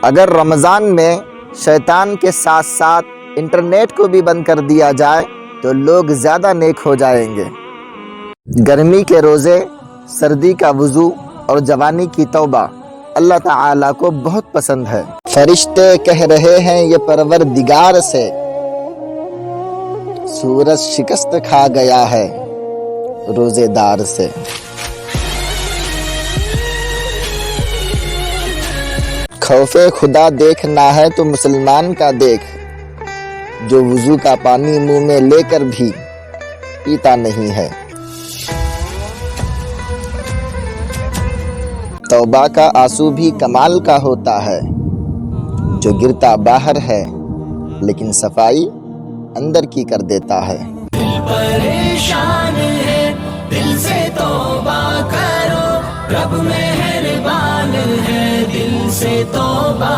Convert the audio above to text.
اگر رمضان میں شیطان کے ساتھ ساتھ انٹرنیٹ کو بھی بند کر دیا جائے تو لوگ زیادہ نیک ہو جائیں گے۔ گرمی کے روزے، سردی کا وضو اور جوانی کی توبہ اللہ تعالیٰ کو بہت پسند ہے۔ فرشتے کہہ رہے ہیں یہ پروردگار سے، سورج شکست کھا گیا ہے روزے دار سے۔ خوف خدا دیکھنا ہے تو مسلمان کا دیکھ، جو وضو کا پانی منہ میں لے کر بھی پیتا نہیں ہے۔ توبہ کا آنسو بھی کمال کا ہوتا ہے، جو گرتا باہر ہے لیکن صفائی اندر کی کر دیتا ہے۔ دل پریشان ہے، دل سے توبہ کرو، رب مہربان ہے، دل سے توبہ